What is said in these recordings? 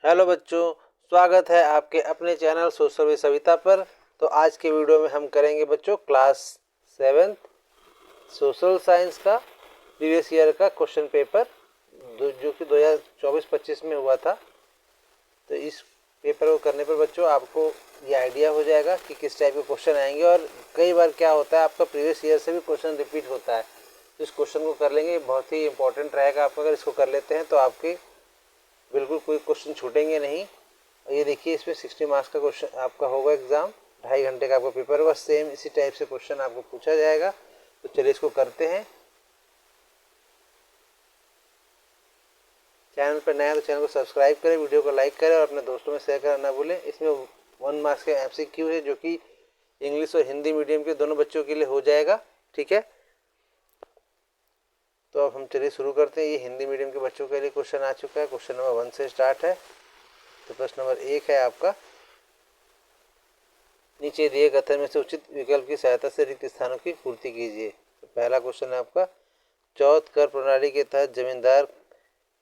Hello बच्चों, स्वागत है आपके अपने चैनल सोशल विद सविता पर। तो आज के वीडियो में हम करेंगे बच्चों क्लास 7 सोशल साइंस का प्रीवियस ईयर का क्वेश्चन पेपर जो कि 2024-25 में हुआ था। तो इस पेपर को करने पर बच्चों आपको ये आइडिया हो जाएगा कि किस टाइप के क्वेश्चन आएंगे। और कई बार क्या होता है, आपका प्रीवियस ईयर से भी क्वेश्चन रिपीट होता है। तो इस क्वेश्चन को कर लेंगे, बहुत ही इंपॉर्टेंट रहेगा। आप अगर इसको कर लेते हैं तो आपके बिल्कुल कोई क्वेश्चन छूटेंगे नहीं। ये देखिए, इसमें 60 मार्क्स का क्वेश्चन आपका होगा एग्जाम, 2.5 घंटे का आपका पेपर होगा। सेम इसी टाइप से क्वेश्चन आपको पूछा जाएगा। तो चलिए इसको करते हैं। चैनल पर नया तो चैनल को सब्सक्राइब करें, वीडियो को लाइक करें और अपने दोस्तों में शेयर करना ना भूलें। इसमें 1 मार्क्स का MCQ है जो कि इंग्लिश और हिंदी मीडियम के दोनों बच्चों के लिए हो जाएगा। ठीक है, तो अब हम चलिए शुरू करते हैं। ये हिंदी मीडियम के बच्चों के लिए क्वेश्चन आ चुका है। क्वेश्चन नंबर 1 से स्टार्ट है। तो प्रश्न नंबर 1 है आपका, नीचे दिए कथन में से उचित विकल्प की सहायता से रिक्त स्थानों की पूर्ति कीजिए। तो पहला क्वेश्चन है आपका, चौथ कर प्रणाली के तहत जमींदार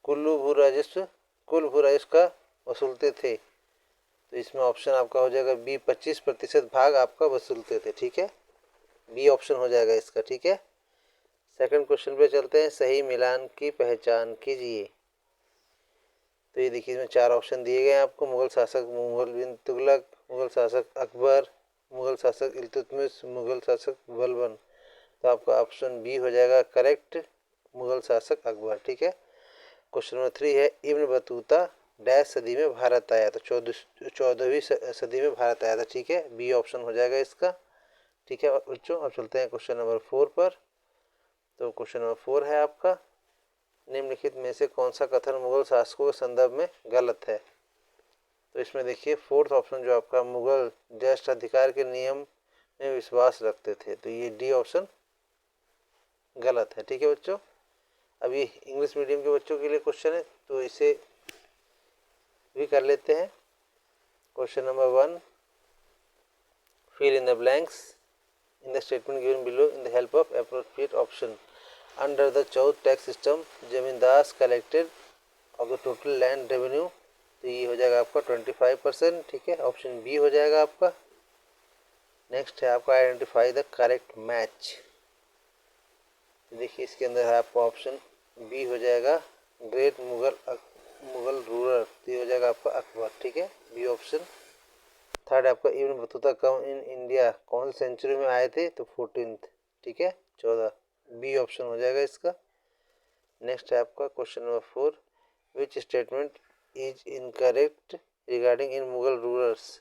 कुल भू राजस्व का वसूलते थे। तो इसमें ऑप्शन आपका हो जाएगा बी, 25% भाग आपका वसूलते थे। ठीक है, बी ऑप्शन हो जाएगा इसका। ठीक है, सेकंड क्वेश्चन पे चलते हैं। सही मिलान की पहचान कीजिए। तो ये देखिए, इसमें 4 ऑप्शन दिए गए हैं आपको। मुगल शासक मुगल बिन तुगलक, मुगल शासक अकबर, मुगल शासक इल्तुतमिश, मुगल शासक बलबन। तो आपका ऑप्शन बी हो जाएगा करेक्ट, मुगल शासक अकबर। ठीक है, क्वेश्चन नंबर 3 है, इब्न बतूता डैश सदी में भारत आया। तो 14वीं सदी में भारत आया था। ठीक है, बी ऑप्शन हो जाएगा इसका। ठीक है बच्चों, अब चलते हैं क्वेश्चन नंबर 4 पर। तो क्वेश्चन नंबर 4 है आपका, निम्नलिखित में से कौन सा कथन मुगल शासकों के संदर्भ में गलत है। तो इसमें देखिए, फोर्थ ऑप्शन जो आपका, मुगल ज्येष्ठ अधिकार के नियम में विश्वास रखते थे। तो ये डी ऑप्शन गलत है। ठीक है बच्चों, अभी इंग्लिश मीडियम के बच्चों के लिए क्वेश्चन है, तो इसे भी कर लेते हैं। Question number 1, fill in the blanks in the statement given below in the help of appropriate option. Under the Chauth tax system, जमींदार collected of the total land revenue। तो ये हो जाएगा आपका 25%। ठीक है, ऑप्शन बी हो जाएगा आपका। नेक्स्ट है आपका, आइडेंटिफाई द करेक्ट मैच। देखिए, इसके अंदर है आपका ऑप्शन बी हो जाएगा ग्रेट मुगल रूलर। तो ये हो जाएगा आपका अकबर। ठीक है, बी ऑप्शन। थर्ड आपका, Ibn Battuta come in India कौन सी सेंचुरी में आए थे। तो 14th। ठीक है, 14, बी ऑप्शन हो जाएगा इसका। नेक्स्ट है आपका question number 4, which statement is incorrect regarding in Mughal rulers.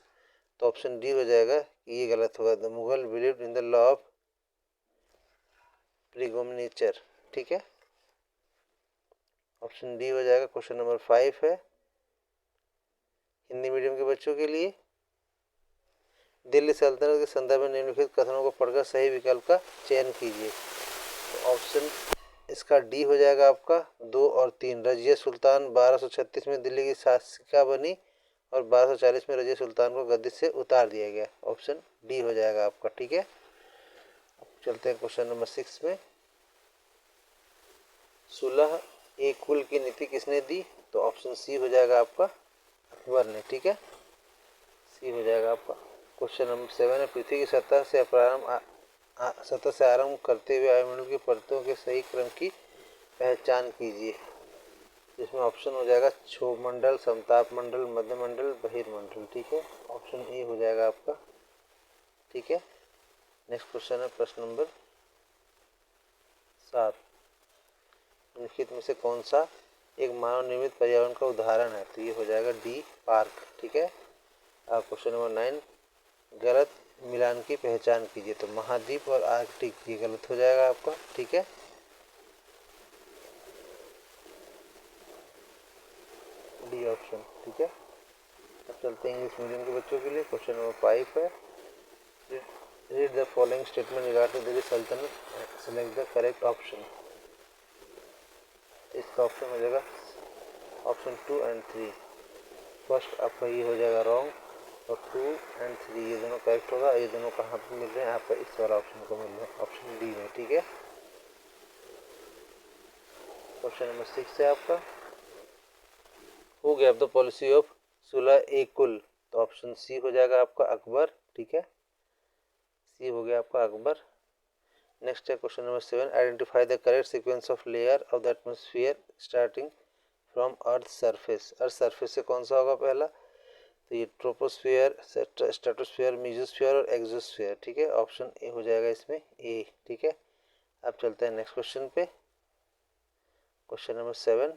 तो ऑप्शन डी हो जाएगा कि ये गलत होगा। The Mughal believed in the law of primogeniture. ठीक है, ऑप्शन डी हो जाएगा। क्वेश्चन नंबर 5 है हिंदी मीडियम के बच्चों के लिए, दिल्ली सल्तनत के संदर्भ में निम्नलिखित कथनों को पढ़कर सही विकल्प का चयन कीजिए। तो ऑप्शन इसका डी हो जाएगा आपका 2 और 3। रजिया सुल्तान 1236 में दिल्ली की शासिका बनी और 1240 में रजिया सुल्तान को गद्दी से उतार दिया गया। ऑप्शन डी हो जाएगा आपका। ठीक है, चलते हैं क्वेश्चन नंबर 6 में। सुलह ए कुल की नीति किसने दी। तो ऑप्शन सी हो जाएगा आपका अकबर ने। ठीक है, सी हो जाएगा आपका। क्वेश्चन नंबर 7 है, पृथ्वी की सतह से आरंभ करते हुए वायुमंडल की परतों के सही क्रम की पहचान कीजिए। जिसमें ऑप्शन हो जाएगा क्षोभमंडल, समताप मंडल, मध्यमंडल, बहिर्मंडल। ठीक है, ऑप्शन ए हो जाएगा आपका। ठीक है, नेक्स्ट क्वेश्चन है प्रश्न नंबर 7, निम्नलिखित में से कौन सा एक मानव निर्मित पर्यावरण का उदाहरण है। तो ये हो जाएगा डी, पार्क। ठीक है, क्वेश्चन नंबर 9, गलत मिलान की पहचान कीजिए। तो महाद्वीप और आर्कटिक ये गलत हो जाएगा आपका। ठीक है, डी ऑप्शन। ठीक है, अब चलते हैं इंग्लिश मीडियम के बच्चों के लिए। क्वेश्चन नंबर 5 है, read the following statement regarding Delhi सल्तनत, सेलेक्ट द करेक्ट ऑप्शन। इसका ऑप्शन हो जाएगा ऑप्शन 2 एंड 3। फर्स्ट आपका ये हो जाएगा रॉन्ग, और 2 एंड 3 ये दोनों करेक्ट होगा। ये दोनों कहाँ पर मिल रहे हैं आपका, इस वाला ऑप्शन को मिल रहे हैं, ऑप्शन डी में। ठीक है, क्वेश्चन नंबर 6 है आपका, who gave the policy of Sulh e Kul, तो ऑप्शन सी हो जाएगा आपका अकबर, ठीक है, सी हो गया आपका अकबर। नेक्स्ट है question number 7, identify the correct sequence of layer of the atmosphere starting from earth surface. Earth surface से कौन सा होगा पहला, तो ये ट्रोपोस्फियर, स्ट्रेटोस्फियर, मेसोस्फियर और एक्सोस्फियर, ठीक है, ऑप्शन ए हो जाएगा इसमें ए, ठीक है। अब चलते हैं नेक्स्ट क्वेश्चन पे, question number 7,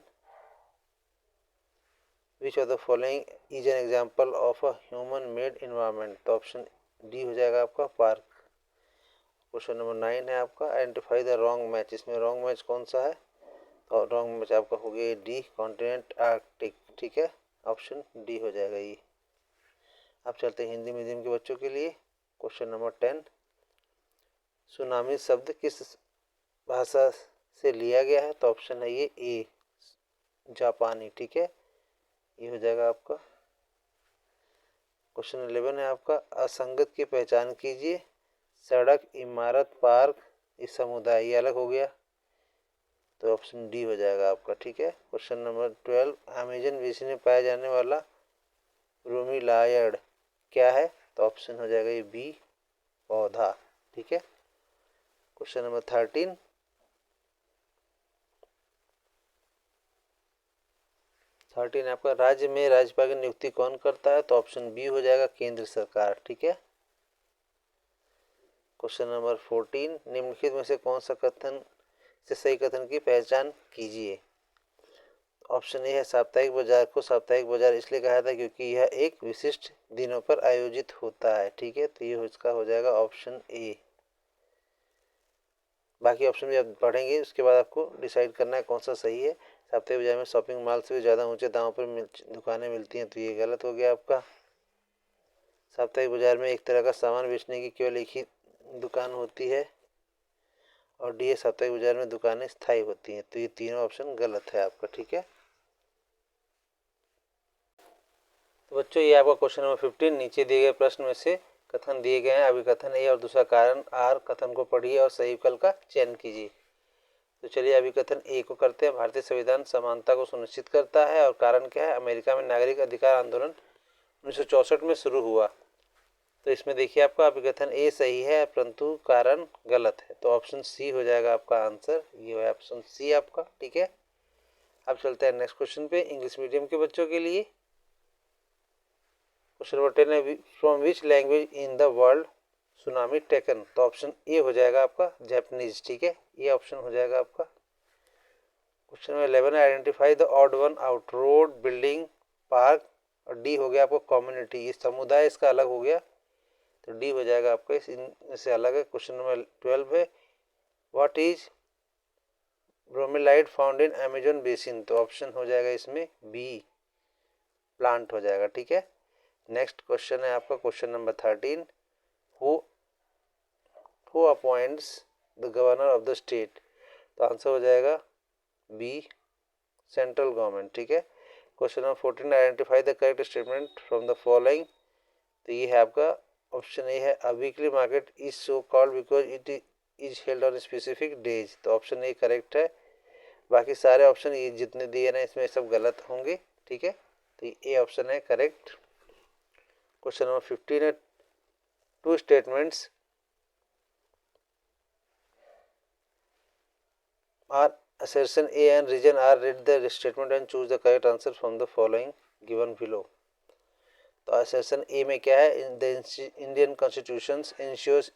which of the following is an example of a human made environment, तो ऑप्शन डी हो जाएगा आपका पार्क। क्वेश्चन नंबर 9 है आपका, आइडेंटिफाई द रॉन्ग मैच, इसमें रॉन्ग मैच कौन सा है, तो रॉन्ग मैच आपका हो गया डी, कॉन्टिनेंट आर्कटिक, ठीक है, ऑप्शन डी हो जाएगा ये। अब चलते हैं हिंदी मीडियम के बच्चों के लिए, क्वेश्चन नंबर 10, सुनामी शब्द किस भाषा से लिया गया है, तो ऑप्शन है ये ए, जापानी, ठीक है, ये हो जाएगा आपका। क्वेश्चन 11 है आपका, असंगत की पहचान कीजिए, सड़क, इमारत, पार्क, इस समुदाय, ये अलग हो गया, तो ऑप्शन डी हो जाएगा आपका, ठीक है। क्वेश्चन नंबर 12, अमेजन बेसिन में पाया जाने वाला ब्रोमीलायड क्या है, तो ऑप्शन हो जाएगा ये बी, पौधा, ठीक है। क्वेश्चन नंबर 13, आपका, राज्य में राज्यपाल की नियुक्ति कौन करता है, तो ऑप्शन बी हो जाएगा केंद्र सरकार, ठीक है। क्वेश्चन नंबर 14, निम्नलिखित में से कौन सा कथन से सही कथन की पहचान कीजिए, ऑप्शन ए है साप्ताहिक बाजार को साप्ताहिक बाजार इसलिए कहा था क्योंकि यह एक विशिष्ट दिनों पर आयोजित होता है, ठीक है, तो ये इसका हो जाएगा ऑप्शन ए। बाकी ऑप्शन भी आप पढ़ेंगे उसके बाद आपको डिसाइड करना है कौन सा सही है। साप्ताहिक बाजार में शॉपिंग मॉल से भी ज़्यादा ऊंचे दामों पर दुकानें मिलती हैं, तो ये गलत हो गया आपका। साप्ताहिक बाजार में एक तरह का सामान बेचने की केवल एक ही दुकान होती है, और डी, साप्ताहिक बाजार में दुकानें स्थायी होती हैं, तो ये तीनों ऑप्शन गलत है आपका, ठीक है। तो बच्चों ये आपका क्वेश्चन नंबर 15, नीचे दिए गए प्रश्न में से कथन दिए गए हैं, अभी कथन ए और दूसरा कारण आर, कथन को पढ़िए और सही विकल्प का चयन कीजिए। तो चलिए अभी कथन ए को करते हैं, भारतीय संविधान समानता को सुनिश्चित करता है, और कारण क्या है, अमेरिका में नागरिक अधिकार आंदोलन 1964 में शुरू हुआ, तो इसमें देखिए आपका अभी कथन ए सही है परंतु कारण गलत है, तो ऑप्शन सी हो जाएगा आपका आंसर, ये है ऑप्शन सी आपका, ठीक है। अब चलते हैं नेक्स्ट क्वेश्चन पे, इंग्लिश मीडियम के बच्चों के लिए। क्वेश्चन नंबर 10 है, from which language in the world tsunami taken, तो ऑप्शन ए हो जाएगा आपका जापानीज, ठीक है, ये ऑप्शन हो जाएगा आपका। क्वेश्चन नंबर 11 है, identify the odd one out, road, building, park, और डी हो गया आपको कम्युनिटी, ये समुदाय इसका अलग हो गया, तो डी हो जाएगा आपका इससे अलग है। क्वेश्चन नंबर 12 है, what is bromeliad found in Amazon basin, तो ऑप्शन हो जाएगा इसमें बी, प्लांट हो जाएगा, ठीक है। नेक्स्ट क्वेश्चन है आपका question number 13, who appoints the governor of the state, तो आंसर हो जाएगा बी, सेंट्रल गवर्नमेंट, ठीक है। Question number 14, identify the correct statement from the following, तो ये है आपका ऑप्शन ए है, a weekly market is so called because it is held on specific days, तो ऑप्शन ए करेक्ट है। बाकी सारे ऑप्शन ये जितने दिए ना इसमें सब गलत होंगे, ठीक है, तो ए ऑप्शन है करेक्ट। क्वेश्चन नंबर 15 है, two statements are assertion A and reason R, read the statement and choose the correct answer from the following given below। तो assertion A में क्या है, the Indian Constitution ensures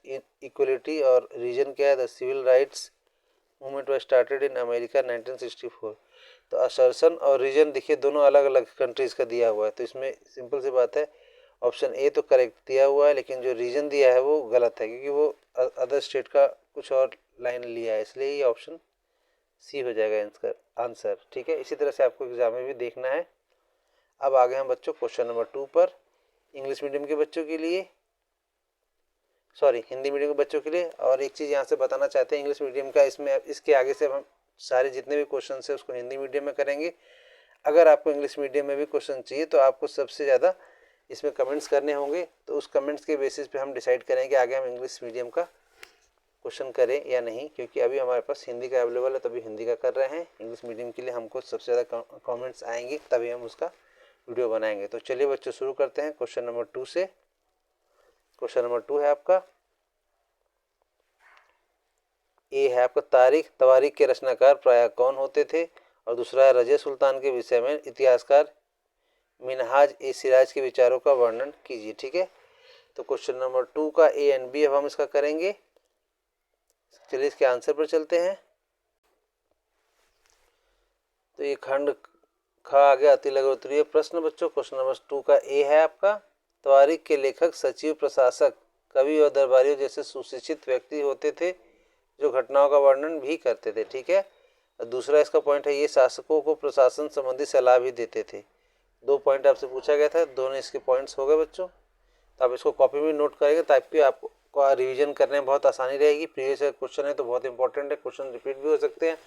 equality, और reason क्या है, the civil rights movement was started in America 1964। तो assertion और reason देखिए दोनों अलग अलग कंट्रीज का दिया हुआ है, तो इसमें सिंपल सी बात है ऑप्शन ए तो करेक्ट दिया हुआ है, लेकिन जो रीजन दिया है वो गलत है क्योंकि वो अदर स्टेट का कुछ और लाइन लिया है, इसलिए ये ऑप्शन सी हो जाएगा इसका आंसर, ठीक है। इसी तरह से आपको एग्जाम में भी देखना है। अब आ गए हम बच्चों क्वेश्चन नंबर 2 पर, इंग्लिश मीडियम के बच्चों के लिए, सॉरी हिंदी मीडियम के बच्चों के लिए। और एक चीज़ यहाँ से बताना चाहते हैं, इंग्लिश मीडियम का इसमें इसके आगे से हम सारे जितने भी क्वेश्चन है उसको हिंदी मीडियम में करेंगे। अगर आपको इंग्लिश मीडियम में भी क्वेश्चन चाहिए तो आपको सबसे ज़्यादा इसमें कमेंट्स करने होंगे, तो उस कमेंट्स के बेसिस पे हम डिसाइड करेंगे आगे हम इंग्लिश मीडियम का क्वेश्चन करें या नहीं, क्योंकि अभी हमारे पास हिंदी का अवेलेबल है, तभी हिंदी का कर रहे हैं। इंग्लिश मीडियम के लिए हमको सबसे ज़्यादा कमेंट्स आएंगे, तभी हम उसका वीडियो बनाएंगे। तो चलिए बच्चों शुरू करते हैं क्वेश्चन नंबर 2 से। क्वेश्चन नंबर 2 है आपका, ए है आपका तारीख तवारीख के रचनाकार प्रायः कौन होते थे, और दूसरा है रज़िया सुल्तान के विषय में इतिहासकार मिनहाज ए सिराज के विचारों का वर्णन कीजिए। ठीक है, तो क्वेश्चन नंबर 2 का ए एंड बी अब हम इसका करेंगे। चलिए इसके आंसर पर चलते हैं। तो ये खंड ख आ गया, अति लघु उत्तरीय प्रश्न बच्चों। क्वेश्चन नंबर 2 का ए है आपका, तवारीख के लेखक सचिव, प्रशासक, कवि और दरबारियों जैसे सुशिक्षित व्यक्ति होते थे जो घटनाओं का वर्णन भी करते थे। ठीक है, दूसरा इसका पॉइंट है, ये शासकों को प्रशासन संबंधी सलाह भी देते थे। 2 पॉइंट आपसे पूछा गया था, दोनों इसके पॉइंट्स हो गए बच्चों। तो आप इसको कॉपी में नोट करेंगे ताकि आपको रिवीजन करने में बहुत आसानी रहेगी। प्रीवियस क्वेश्चन है तो बहुत इंपॉर्टेंट है, क्वेश्चन रिपीट भी हो सकते हैं।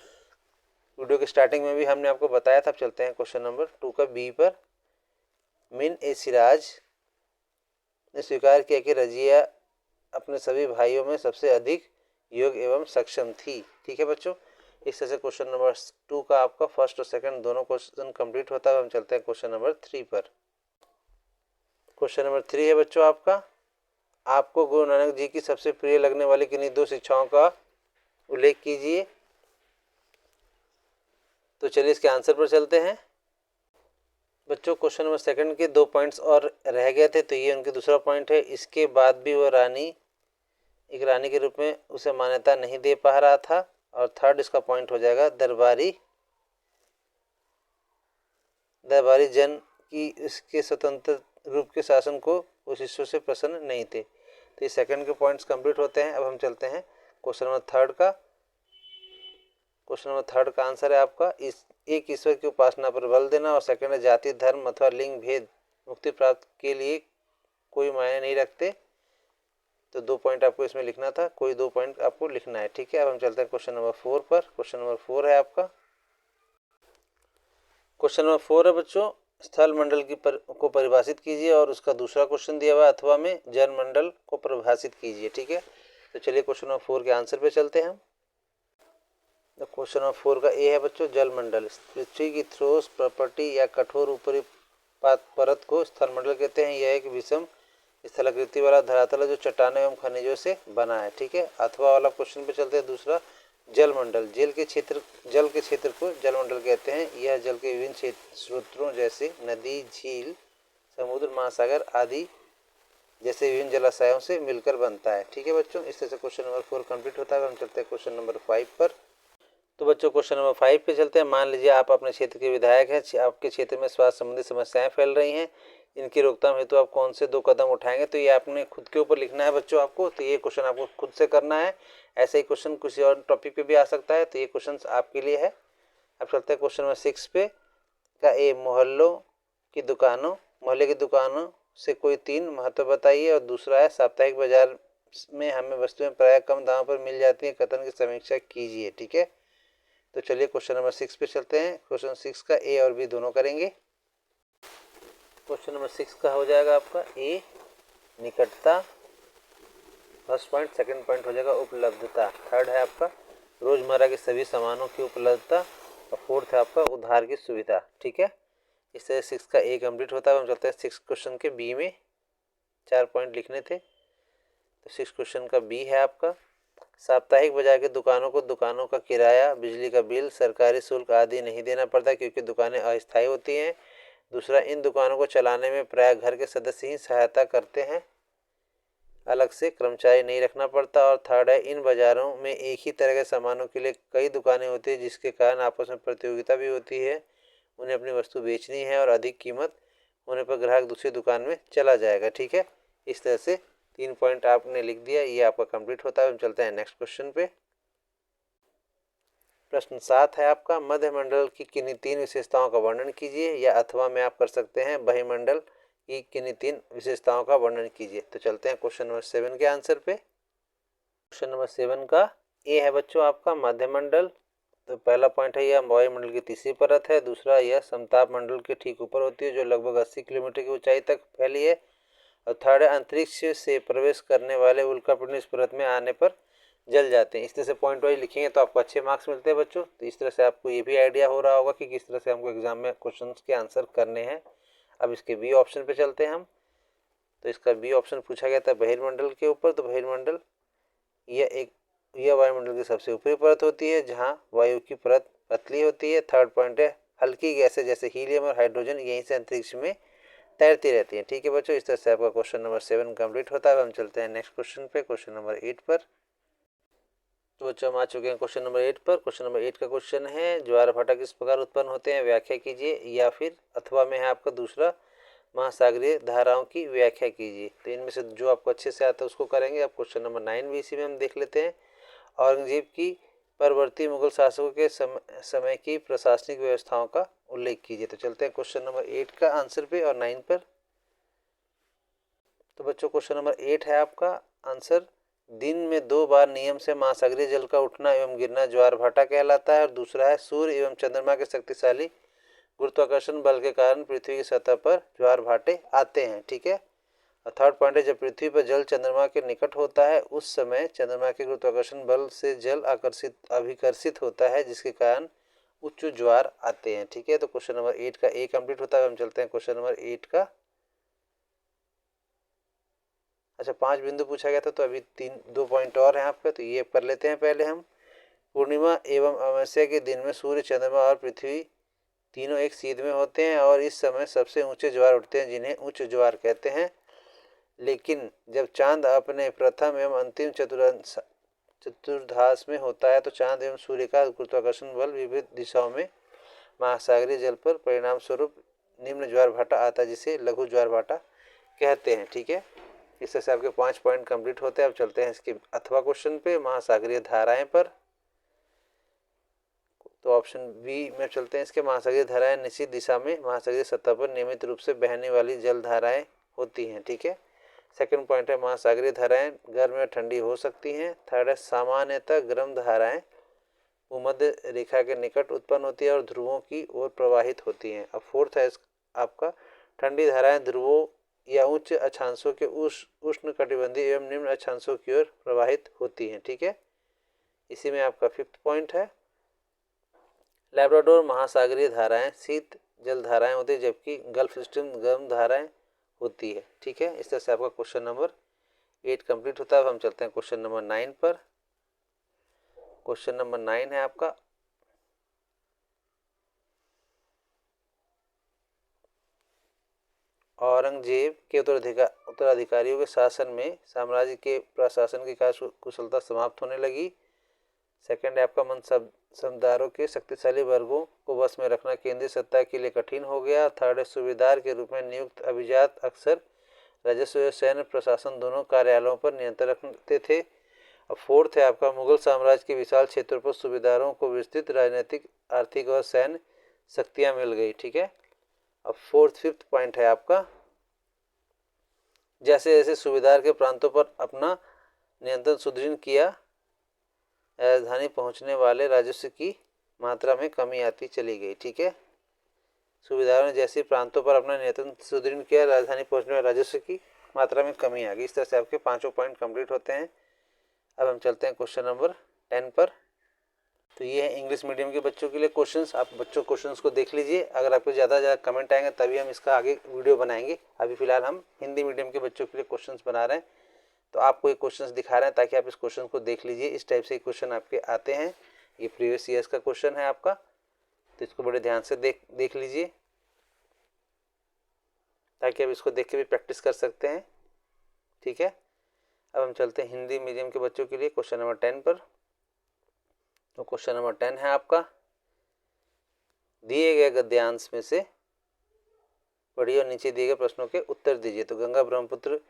वीडियो के स्टार्टिंग में भी हमने आपको बताया था। चलते हैं क्वेश्चन नंबर 2 का बी पर। मिन ए सिराज ने स्वीकार किया कि रजिया अपने सभी भाइयों में सबसे अधिक योग्य एवं सक्षम थी। ठीक है बच्चों, इस तरह से क्वेश्चन नंबर 2 का आपका फर्स्ट और सेकंड दोनों क्वेश्चन कंप्लीट होता है। हम चलते हैं क्वेश्चन नंबर 3 पर। क्वेश्चन नंबर 3 है बच्चों आपका, आपको गुरु नानक जी की सबसे प्रिय लगने वाली किन्हीं 2 शिक्षाओं का उल्लेख कीजिए। तो चलिए इसके आंसर पर चलते हैं बच्चों। क्वेश्चन नंबर सेकंड के 2 पॉइंट्स और रह गए थे, तो ये उनके दूसरा पॉइंट है। इसके बाद भी वह एक रानी के रूप में उसे मान्यता नहीं दे पा रहा था। और थर्ड इसका पॉइंट हो जाएगा, दरबारी जन की इसके स्वतंत्र रूप के शासन को उस शिष्यों से प्रसन्न नहीं थे। तो ये सेकंड के पॉइंट्स कंप्लीट होते हैं। अब हम चलते हैं क्वेश्चन नंबर 3 का। क्वेश्चन नंबर 3 का आंसर है आपका, एक ईश्वर की उपासना पर बल देना, और सेकंड है जाति धर्म अथवा लिंग भेद मुक्ति प्राप्त के लिए कोई मायने नहीं रखते। तो 2 पॉइंट आपको इसमें लिखना था, कोई 2 पॉइंट आपको लिखना है। ठीक है, अब हम चलते हैं क्वेश्चन नंबर 4 पर। क्वेश्चन नंबर 4 है आपका, क्वेश्चन नंबर 4 है बच्चों, स्थल मंडल को परिभाषित कीजिए, और उसका दूसरा क्वेश्चन दिया हुआ अथवा में जल मंडल को परिभाषित कीजिए। ठीक है, तो चलिए क्वेश्चन नंबर 4 के आंसर पे चलते हैं हम। तो क्वेश्चन नंबर 4 का ए है बच्चों, जल मंडल पृथ्वी की ठोस प्रॉपर्टी या कठोर ऊपरी परत को स्थल मंडल कहते हैं। यह एक विषम स्थलाकृति वाला धरातल है जो चट्टानों एवं खनिजों से बना है। ठीक है, अथवा वाला क्वेश्चन पे चलते हैं। दूसरा, जल मंडल जल के क्षेत्र को जल मंडल कहते हैं। यह जल के विभिन्न स्रोतों जैसे नदी, झील, समुद्र, महासागर आदि जैसे विभिन्न जलाशयों से मिलकर बनता है। ठीक है बच्चों, इस तरह से क्वेश्चन नंबर 4 कंप्लीट होता है। हम चलते हैं क्वेश्चन नंबर 5 पर। तो बच्चों क्वेश्चन नंबर 5 पे चलते हैं। मान लीजिए आप अपने क्षेत्र के विधायक हैं, आपके क्षेत्र में स्वास्थ्य संबंधी समस्याएं फैल रही हैं, इनकी रोकथाम हेतु आप कौन से 2 कदम उठाएंगे। तो ये आपने खुद के ऊपर लिखना है बच्चों आपको। तो ये क्वेश्चन आपको खुद से करना है। ऐसे ही क्वेश्चन किसी और टॉपिक पे भी आ सकता है, तो ये क्वेश्चन आपके लिए है। अब चलते हैं क्वेश्चन नंबर 6 पे का ए, मोहल्ले की दुकानों से कोई 3 महत्व बताइए। और दूसरा है, साप्ताहिक बाजार में हमें वस्तुएं प्रायः कम दाम पर मिल जाती हैं, कथन की समीक्षा कीजिए। ठीक है, तो चलिए क्वेश्चन नंबर 6 पे चलते हैं। क्वेश्चन 6 का ए और बी दोनों करेंगे। क्वेश्चन नंबर 6 का हो जाएगा आपका ए, निकटता, फर्स्ट पॉइंट। सेकंड पॉइंट हो जाएगा उपलब्धता। थर्ड है आपका रोजमर्रा के सभी सामानों की उपलब्धता, और फोर्थ है आपका उधार की सुविधा। ठीक है, इस तरह 6 का ए कंप्लीट होता है। हम चलते हैं 6 क्वेश्चन के बी में। 4 पॉइंट लिखने थे, तो 6 क्वेश्चन का बी है आपका, साप्ताहिक बाजार की दुकानों का किराया, बिजली का बिल, सरकारी शुल्क आदि नहीं देना पड़ता क्योंकि दुकानें अस्थायी होती हैं। दूसरा, इन दुकानों को चलाने में प्रायः घर के सदस्य ही सहायता करते हैं, अलग से कर्मचारी नहीं रखना पड़ता। और थर्ड है, इन बाजारों में एक ही तरह के सामानों के लिए कई दुकानें होती हैं, जिसके कारण आपस में प्रतियोगिता भी होती है। उन्हें अपनी वस्तु बेचनी है और अधिक कीमत होने पर ग्राहक दूसरी दुकान में चला जाएगा। ठीक है, इस तरह से 3 पॉइंट आपने लिख दिया, ये आपका कंप्लीट होता है। हम चलते हैं नेक्स्ट क्वेश्चन पे। प्रश्न 7 है आपका, मध्य मंडल की किन्हीं 3 विशेषताओं का वर्णन कीजिए, या अथवा में आप कर सकते हैं बहिमंडल की किन्हीं 3 विशेषताओं का वर्णन कीजिए। तो चलते हैं क्वेश्चन नंबर 7 के आंसर पे। क्वेश्चन नंबर 7 का ए है बच्चों आपका, मध्य मंडल। तो पहला पॉइंट है, यह वायुमंडल की तीसरी परत है। दूसरा, यह समताप मंडल के ठीक ऊपर होती है, जो लगभग 80 किलोमीटर की ऊंचाई तक फैली है। और थर्ड है, अंतरिक्ष से प्रवेश करने वाले उल्कापिंड इस परत में आने पर जल जाते हैं। इस तरह से पॉइंट वाइज लिखेंगे तो आपको अच्छे मार्क्स मिलते हैं बच्चों। तो इस तरह से आपको ये भी आइडिया हो रहा होगा कि किस तरह से हमको एग्जाम में क्वेश्चन के आंसर करने हैं। अब इसके बी ऑप्शन पे चलते हैं हम। तो इसका बी ऑप्शन पूछा गया था बहिर्मंडल के ऊपर। तो बहिर्मंडल यह वायुमंडल की सबसे ऊपरी परत होती है जहाँ वायु की परत पतली होती है। थर्ड पॉइंट है हल्की गैसें जैसे हीलियम और हाइड्रोजन यहीं से अंतरिक्ष में तैरती रहती हैं। ठीक है बच्चों, इस तरह से आपका क्वेश्चन नंबर 7 कंप्लीट होता है। अब हम चलते हैं नेक्स्ट क्वेश्चन पे, क्वेश्चन नंबर 8 पर। तो बच्चों हम आ चुके हैं क्वेश्चन नंबर 8 पर। क्वेश्चन नंबर 8 का क्वेश्चन है ज्वार भाटा किस प्रकार उत्पन्न होते हैं, व्याख्या कीजिए। या फिर अथवा में है आपका दूसरा, महासागरीय धाराओं की व्याख्या कीजिए। तो इनमें से जो आपको अच्छे से आता है उसको करेंगे। अब क्वेश्चन नंबर 9 भी इसी में हम देख लेते हैं। औरंगजेब की परवर्ती मुगल शासकों के समय की प्रशासनिक व्यवस्थाओं का उल्लेख कीजिए। तो चलते हैं क्वेश्चन नंबर 8 का आंसर पे और 9 पर। तो बच्चों क्वेश्चन नंबर 8 है आपका आंसर, दिन में 2 बार नियम से महासागरीय जल का उठना एवं गिरना ज्वार भाटा कहलाता है। और दूसरा है सूर्य एवं चंद्रमा के शक्तिशाली गुरुत्वाकर्षण बल के कारण पृथ्वी की सतह पर ज्वार भाटे आते हैं। ठीक है। और थर्ड पॉइंट है जब पृथ्वी पर जल चंद्रमा के निकट होता है उस समय चंद्रमा के गुरुत्वाकर्षण बल से जल अभिकर्षित होता है जिसके कारण उच्च ज्वार आते हैं। ठीक है। तो क्वेश्चन नंबर 8 का ए कंप्लीट होता है। हम चलते हैं क्वेश्चन नंबर 8 का। अच्छा 5 बिंदु पूछा गया था तो अभी 2 पॉइंट और हैं आपका, तो ये कर लेते हैं पहले हम। पूर्णिमा एवं अमावस्या के दिन में सूर्य चंद्रमा और पृथ्वी तीनों एक सीध में होते हैं और इस समय सबसे ऊंचे ज्वार उठते हैं जिन्हें उच्च ज्वार कहते हैं। लेकिन जब चांद अपने प्रथम एवं अंतिम चतुर्धाश में होता है तो चांद एवं सूर्य का गुरुत्वाकर्षण बल विविध दिशाओं में महासागरीय जल पर परिणाम स्वरूप निम्न ज्वार भाटा आता है जिसे लघु ज्वार भाटा कहते हैं। ठीक है। इस तरह से आपके 5 पॉइंट कंप्लीट होते हैं। अब चलते हैं इसके अथवा क्वेश्चन पे, महासागरीय धाराएं पर। तो ऑप्शन बी में चलते हैं इसके, महासागरीय धाराएं निश्चित दिशा में महासागरीय सतह पर नियमित रूप से बहने वाली जल धाराएं होती हैं। ठीक है। सेकंड पॉइंट है महासागरीय धाराएं गर्म या ठंडी हो सकती हैं। थर्ड है सामान्यतः गर्म धाराएं भूमध्य रेखा के निकट उत्पन्न होती है और ध्रुवों की ओर प्रवाहित होती हैं। अब फोर्थ है आपका ठंडी धाराएं ध्रुवों या उच्च अक्षांशों के उष्ण कटिबंधीय एवं निम्न अक्षांशों की ओर प्रवाहित होती हैं। ठीक है। इसी में आपका 5th पॉइंट है लैब्राडोर महासागरीय धाराएं शीत जल धाराएं होती है जबकि गल्फ स्ट्रीम गर्म धाराएं होती है। ठीक है। इस तरह से आपका क्वेश्चन नंबर 8 कंप्लीट होता है। अब हम चलते हैं क्वेश्चन नंबर 9 पर। क्वेश्चन नंबर 9 है आपका, औरंगजेब के उत्तराधिकारियों के शासन में साम्राज्य के प्रशासन की कार्य कुशलता समाप्त होने लगी। सेकंड है आपका मन समदारों के शक्तिशाली वर्गों को वश में रखना केंद्रीय सत्ता के लिए कठिन हो गया। थर्ड है सूबेदार के रूप में नियुक्त अभिजात अक्सर राजस्व व सैन्य प्रशासन दोनों कार्यालयों पर नियंत्रण रखते थे। अब फोर्थ है आपका मुगल साम्राज्य के विशाल क्षेत्रों पर सूबेदारों को विस्तृत राजनीतिक आर्थिक और सैन्य शक्तियां मिल गई। ठीक है। अब 5th पॉइंट है आपका, जैसे जैसे सूबेदार के प्रांतों पर अपना नियंत्रण सुदृढ़ किया राजधानी पहुंचने वाले राजस्व की मात्रा में कमी आती चली गई। ठीक है। सूबेदारों ने जैसे प्रांतों पर अपना नियंत्रण सुदृढ़ किया राजधानी पहुंचने वाले राजस्व की मात्रा में कमी आ गई। इस तरह से आपके 5 पॉइंट कंप्लीट होते हैं। अब हम चलते हैं क्वेश्चन नंबर 10 पर। तो ये है इंग्लिश मीडियम के बच्चों के लिए क्वेश्चंस। आप बच्चों क्वेश्चंस को देख लीजिए, अगर आपको ज़्यादा कमेंट आएंगे तभी हम इसका आगे वीडियो बनाएंगे। अभी फिलहाल हम हिंदी मीडियम के बच्चों के लिए क्वेश्चंस बना रहे हैं, तो आपको ये क्वेश्चंस दिखा रहे हैं ताकि आप इस क्वेश्चन को देख लीजिए। इस टाइप से क्वेश्चन आपके आते हैं। ये प्रीवियस ईयर्स का क्वेश्चन है आपका, तो इसको बड़े ध्यान से देख लीजिए ताकि आप इसको देख के भी प्रैक्टिस कर सकते हैं। ठीक है। अब हम चलते हैं हिंदी मीडियम के बच्चों के लिए क्वेश्चन नंबर 10 पर। तो क्वेश्चन नंबर 10 है आपका, दिए गए गद्यांश में से पढ़िए और नीचे दिए गए प्रश्नों के उत्तर दीजिए। तो गंगा ब्रह्मपुत्र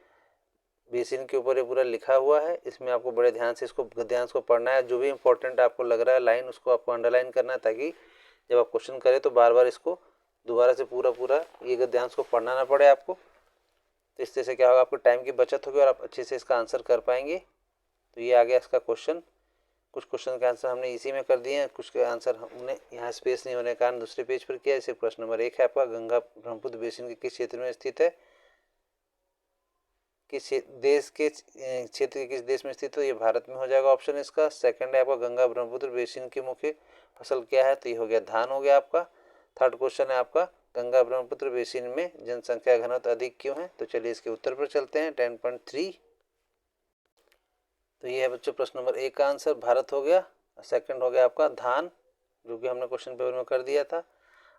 बेसिन के ऊपर ये पूरा लिखा हुआ है, इसमें आपको बड़े ध्यान से इसको गद्यांश को पढ़ना है। जो भी इंपॉर्टेंट आपको लग रहा है लाइन उसको आपको अंडरलाइन करना है ताकि जब आप क्वेश्चन करें तो बार बार इसको दोबारा से पूरा ये गद्यांश को पढ़ना ना पड़े आपको। तो इस तरह से क्या होगा, आपको टाइम की बचत होगी और आप अच्छे से इसका आंसर कर पाएंगे। तो ये आ गया इसका क्वेश्चन। कुछ क्वेश्चन का आंसर हमने इसी में कर दिए हैं, कुछ के आंसर हमने यहाँ स्पेस नहीं होने के कारण दूसरे पेज पर किया। जैसे प्रश्न नंबर 1 है आपका, गंगा ब्रह्मपुत्र बेसिन के किस क्षेत्र में स्थित है, देश के क्षेत्र के किस देश में स्थित हो, ये भारत में हो जाएगा ऑप्शन इसका। सेकंड है आपका गंगा ब्रह्मपुत्र बेसिन की मुख्य फसल क्या है, तो ये हो गया धान हो गया आपका। थर्ड क्वेश्चन है आपका गंगा ब्रह्मपुत्र बेसिन में जनसंख्या घनत्व अधिक क्यों है, तो चलिए इसके उत्तर पर चलते हैं। 10.3 तो ये है बच्चों प्रश्न नंबर 1 का आंसर भारत हो गया। सेकंड हो गया आपका धान, जो कि हमने क्वेश्चन पेपर में कर दिया था।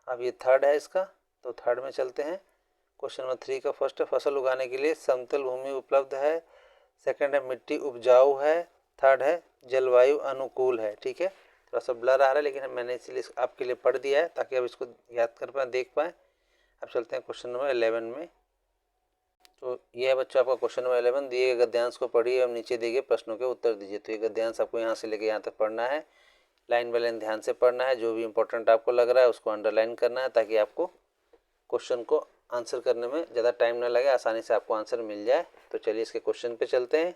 अब ये थर्ड है इसका, तो थर्ड में चलते हैं। क्वेश्चन नंबर 3 का फर्स्ट है फसल उगाने के लिए समतल भूमि उपलब्ध है। सेकंड है मिट्टी उपजाऊ है। थर्ड है जलवायु अनुकूल है। ठीक है, थोड़ा सा ब्लर आ रहा है लेकिन मैंने इसलिए आपके लिए पढ़ दिया है ताकि आप इसको याद कर पाए, देख पाएँ। अब चलते हैं क्वेश्चन नंबर 11 में। तो ये है बच्चों आपका क्वेश्चन नंबर 11। दिए गए गद्यांश को पढ़िए और नीचे दिए गए प्रश्नों के उत्तर दीजिए। तो ये गद्यांश आपको यहाँ से लेकर यहाँ तक पढ़ना है, लाइन बाय लाइन ध्यान से पढ़ना है। जो भी इंपॉर्टेंट आपको लग रहा है उसको अंडरलाइन करना है ताकि आपको क्वेश्चन को आंसर करने में ज़्यादा टाइम ना लगे, आसानी से आपको आंसर मिल जाए। तो चलिए इसके क्वेश्चन पे चलते हैं।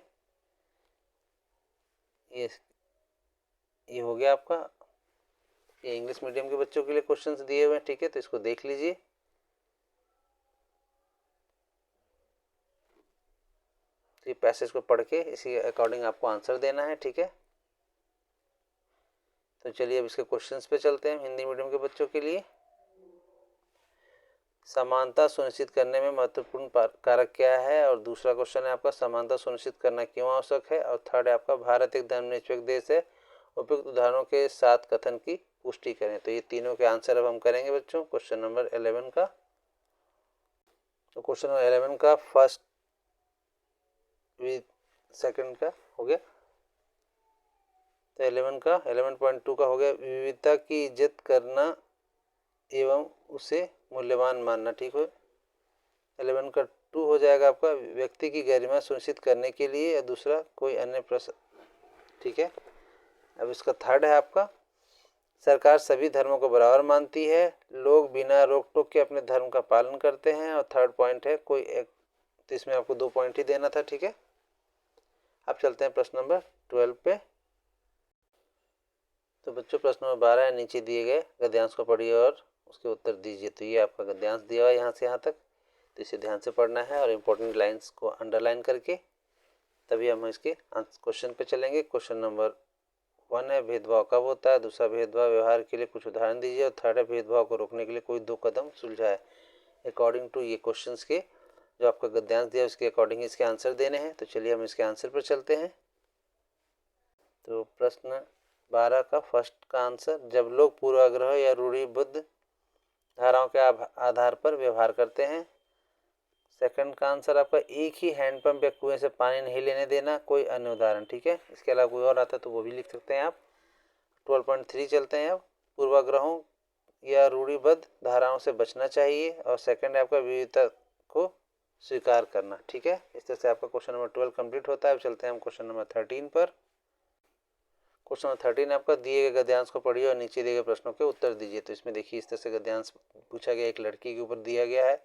ये हो गया आपका, ये इंग्लिश मीडियम के बच्चों के लिए क्वेश्चंस दिए हुए हैं। ठीक है, तो इसको देख लीजिए। ये पैसेज को पढ़ के इसी अकॉर्डिंग आपको आंसर देना है। ठीक है, तो चलिए अब इसके क्वेश्चंस पे चलते हैं हिंदी मीडियम के बच्चों के लिए। समानता सुनिश्चित करने में महत्वपूर्ण कारक क्या है, और दूसरा क्वेश्चन है आपका समानता सुनिश्चित करना क्यों आवश्यक है, और थर्ड है आपका भारत एक धर्मनिरपेक्ष देश है, उपयुक्त उदाहरणों के साथ कथन की पुष्टि करें। तो ये तीनों के आंसर अब हम करेंगे बच्चों क्वेश्चन नंबर 11 का। तो क्वेश्चन नंबर 11 का फर्स्ट सेकंड का हो गया। तो 11 का 11.2 का हो गया विविधता की इज्जत करना एवं उसे मूल्यवान मानना। ठीक है, 11 का 2 हो जाएगा आपका व्यक्ति की गरिमा सुनिश्चित करने के लिए, या दूसरा कोई अन्य प्रश्न। ठीक है, अब इसका थर्ड है आपका सरकार सभी धर्मों को बराबर मानती है, लोग बिना रोक टोक के अपने धर्म का पालन करते हैं, और थर्ड पॉइंट है कोई एक, तो इसमें आपको 2 पॉइंट ही देना था। ठीक है, अब चलते हैं प्रश्न नंबर 12 पे। तो बच्चों प्रश्न नंबर 12 है, नीचे दिए गए गद्यांश को पढ़िए और उसके उत्तर दीजिए। तो ये आपका गद्यांश दिया हुआ है यहाँ से यहाँ तक, तो इसे ध्यान से पढ़ना है और इम्पोर्टेंट लाइंस को अंडरलाइन करके तभी हम इसके क्वेश्चन पे चलेंगे। क्वेश्चन नंबर 1 है भेदभाव कब होता है, दूसरा भेदभाव व्यवहार के लिए कुछ उदाहरण दीजिए, और थर्ड है भेदभाव को रोकने के लिए कोई 2 कदम सुलझाए। अकॉर्डिंग टू ये क्वेश्चंस के जो आपका गद्यांश दिया उसके अकॉर्डिंग इसके आंसर देने हैं। तो चलिए हम इसके आंसर पर चलते हैं। तो प्रश्न 12 का फर्स्ट का आंसर, जब लोग पूर्वाग्रह या रूढ़िबद्ध धाराओं के आधार पर व्यवहार करते हैं। सेकंड का आंसर आपका एक ही हैंडपंप या कुएं से पानी नहीं लेने देना, कोई अन्य उदाहरण। ठीक है, इसके अलावा कोई और आता तो वो भी लिख सकते हैं आप। 12.3 चलते हैं अब, पूर्वाग्रहों या रूढ़िबद्ध धाराओं से बचना चाहिए, और सेकंड है आपका विविधता को स्वीकार करना। ठीक है, इस तरह से आपका क्वेश्चन नंबर 12 कंप्लीट होता है। अब चलते हैं हम क्वेश्चन नंबर 13 पर। क्वेश्चन नंबर 13 आपका दिए गए गद्यांश को पढ़िए और नीचे दिए गए प्रश्नों के उत्तर दीजिए। तो इसमें देखिए इस तरह से गद्यांश पूछा गया, एक लड़की के ऊपर दिया गया है।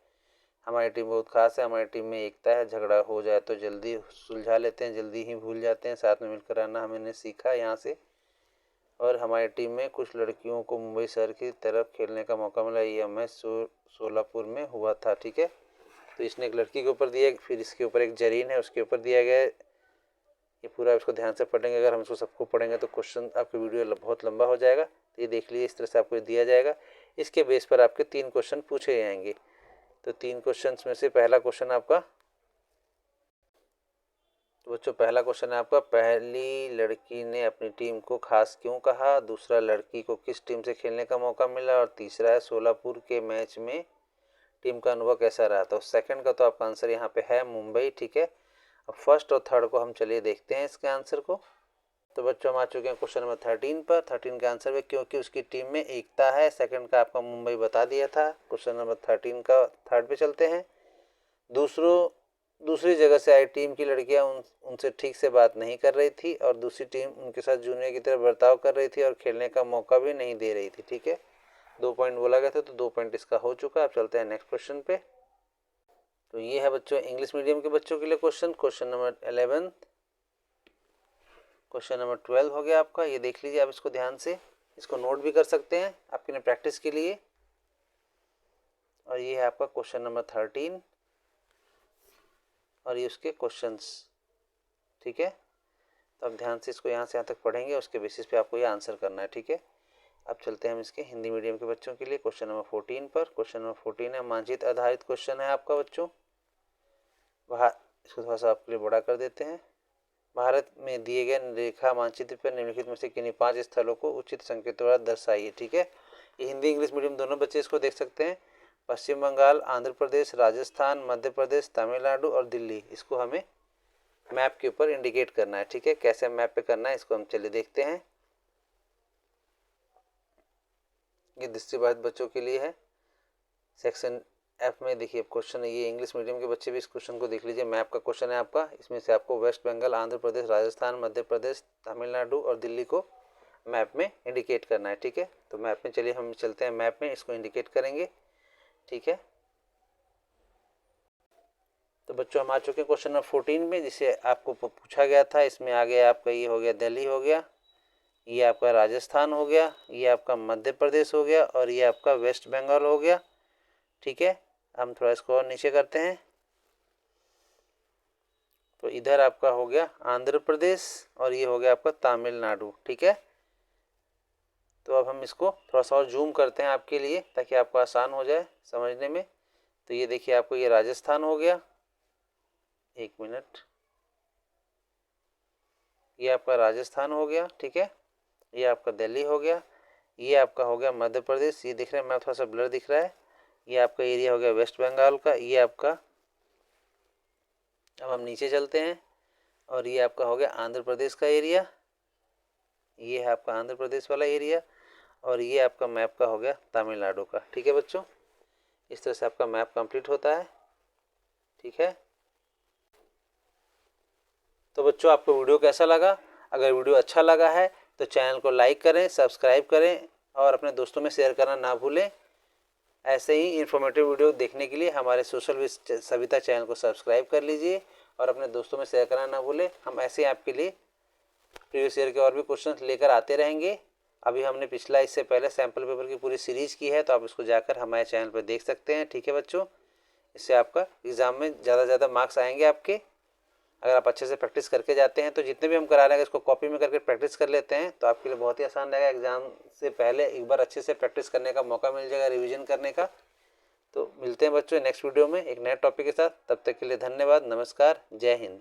हमारी टीम बहुत खास है, हमारी टीम में एकता है, झगड़ा हो जाए तो जल्दी सुलझा लेते हैं, जल्दी ही भूल जाते हैं, साथ में मिलकर रहना हमने सीखा यहाँ से। और हमारी टीम में कुछ लड़कियों को मुंबई शहर की तरफ खेलने का मौका मिला, ये मैच सोलापुर में हुआ था। ठीक है, तो इसने एक लड़की के ऊपर दिया, फिर इसके ऊपर एक जरीन है उसके ऊपर दिया गया है। ये पूरा इसको ध्यान से पढ़ेंगे, अगर हम इसको सबको पढ़ेंगे तो क्वेश्चन आपकी वीडियो बहुत लंबा हो जाएगा। तो ये देख लीजिए इस तरह से आपको दिया जाएगा, इसके बेस पर आपके 3 क्वेश्चन पूछे जाएंगे। तो 3 क्वेश्चन में से पहला क्वेश्चन आपका, तो बच्चों पहला क्वेश्चन है आपका पहली लड़की ने अपनी टीम को खास क्यों कहा, दूसरा लड़की को किस टीम से खेलने का मौका मिला, और तीसरा है सोलापुर के मैच में टीम का अनुभव कैसा रहा। तो सेकंड का तो आपका आंसर यहाँ पे है मुंबई। ठीक है, अब फर्स्ट और थर्ड को हम चलिए देखते हैं इसके आंसर को। तो बच्चों हम आ चुके हैं क्वेश्चन नंबर 13 पर। 13 का आंसर है क्योंकि उसकी टीम में एकता है। सेकंड का आपका मुंबई बता दिया था। क्वेश्चन नंबर 13 का थर्ड पे चलते हैं। दूसरी जगह से आई टीम की लड़कियां उनसे ठीक से बात नहीं कर रही थी, और दूसरी टीम उनके साथ जूनियर की तरह बर्ताव कर रही थी और खेलने का मौका भी नहीं दे रही थी। ठीक है, 2 पॉइंट बोला गया था, तो 2 पॉइंट इसका हो चुका। अब चलते हैं नेक्स्ट क्वेश्चन पे। तो ये है बच्चों इंग्लिश मीडियम के बच्चों के लिए क्वेश्चन नंबर 11। क्वेश्चन नंबर 12 हो गया आपका, ये देख लीजिए आप इसको ध्यान से, इसको नोट भी कर सकते हैं आपके लिए प्रैक्टिस के लिए। और ये है आपका क्वेश्चन नंबर 13। और ये उसके क्वेश्चंस। ठीक है, तो अब ध्यान से इसको यहाँ से यहाँ तक पढ़ेंगे, उसके बेसिस पे आपको ये आंसर करना है। ठीक है, अब चलते हैं हम इसके हिंदी मीडियम के बच्चों के लिए क्वेश्चन नंबर 14 पर। क्वेश्चन नंबर 14 है मानचित्र आधारित क्वेश्चन है आपका बच्चों। इसको थोड़ा सा आपके लिए बड़ा कर देते हैं। भारत में दिए गए रेखा मानचित्र पर निम्नलिखित में से किन्हीं 5 स्थलों को उचित संकेतों द्वारा दर्शाइए। ठीक है, ये हिंदी इंग्लिश मीडियम दोनों बच्चे इसको देख सकते हैं। पश्चिम बंगाल, आंध्र प्रदेश, राजस्थान, मध्य प्रदेश, तमिलनाडु और दिल्ली, इसको हमें मैप के ऊपर इंडिकेट करना है। ठीक है, कैसे मैप पे करना है इसको हम चलिए देखते हैं। ये दृष्टिबाधित बच्चों के लिए है। सेक्शन एफ में देखिए क्वेश्चन है, ये इंग्लिश मीडियम के बच्चे भी इस क्वेश्चन को देख लीजिए। मैप का क्वेश्चन है आपका, इसमें से आपको वेस्ट बंगाल, आंध्र प्रदेश, राजस्थान, मध्य प्रदेश, तमिलनाडु और दिल्ली को मैप में इंडिकेट करना है। ठीक है, तो मैप में चलिए हम चलते हैं, मैप में इसको इंडिकेट करेंगे। ठीक है, तो बच्चों हम आ चुके हैं क्वेश्चन नंबर 14 में, जिसे आपको पूछा गया था। इसमें आ गया आपका, ये हो गया दिल्ली हो गया, ये आपका राजस्थान हो गया, ये आपका मध्य प्रदेश हो गया और ये आपका वेस्ट बंगाल हो गया। ठीक है, हम थोड़ा इसको और नीचे करते हैं, तो इधर आपका हो गया आंध्र प्रदेश और ये हो गया आपका तमिलनाडु। ठीक है, तो अब हम इसको थोड़ा सा और जूम करते हैं आपके लिए, ताकि आपको आसान हो जाए समझने में। तो ये देखिए आपको ये राजस्थान हो गया, एक मिनट, ये आपका राजस्थान हो गया। ठीक है, ये आपका दिल्ली हो गया, ये आपका हो गया मध्य प्रदेश, ये दिख रहा है मैं थोड़ा सा ब्लर दिख रहा है, ये आपका एरिया हो गया वेस्ट बंगाल का, ये आपका, अब हम नीचे चलते हैं और ये आपका हो गया आंध्र प्रदेश का एरिया, ये है आपका आंध्र प्रदेश वाला एरिया और ये आपका मैप का हो गया तमिलनाडु का। ठीक है बच्चों, इस तरह से आपका मैप कंप्लीट होता है। ठीक है, तो बच्चों आपको वीडियो कैसा लगा? अगर वीडियो अच्छा लगा है तो चैनल को लाइक करें, सब्सक्राइब करें और अपने दोस्तों में शेयर करना ना भूलें। ऐसे ही इन्फॉर्मेटिव वीडियो देखने के लिए हमारे सोशल विज सविता चैनल को सब्सक्राइब कर लीजिए और अपने दोस्तों में शेयर करना ना भूलें। हम ऐसे ही आपके लिए प्रीवियस ईयर के और भी क्वेश्चन लेकर आते रहेंगे। अभी हमने पिछला इससे पहले सैम्पल पेपर की पूरी सीरीज़ की है, तो आप इसको जाकर हमारे चैनल पर देख सकते हैं। ठीक है बच्चों, इससे आपका एग्ज़ाम में ज़्यादा से ज़्यादा मार्क्स आएंगे आपके, अगर आप अच्छे से प्रैक्टिस करके जाते हैं। तो जितने भी हम करा रहे हैं इसको कॉपी में करके प्रैक्टिस कर लेते हैं तो आपके लिए बहुत ही आसान रहेगा। एग्जाम से पहले एक बार अच्छे से प्रैक्टिस करने का मौका मिल जाएगा, रिवीजन करने का। तो मिलते हैं बच्चों नेक्स्ट वीडियो में एक नए टॉपिक के साथ। तब तक के लिए धन्यवाद, नमस्कार, जय हिंद।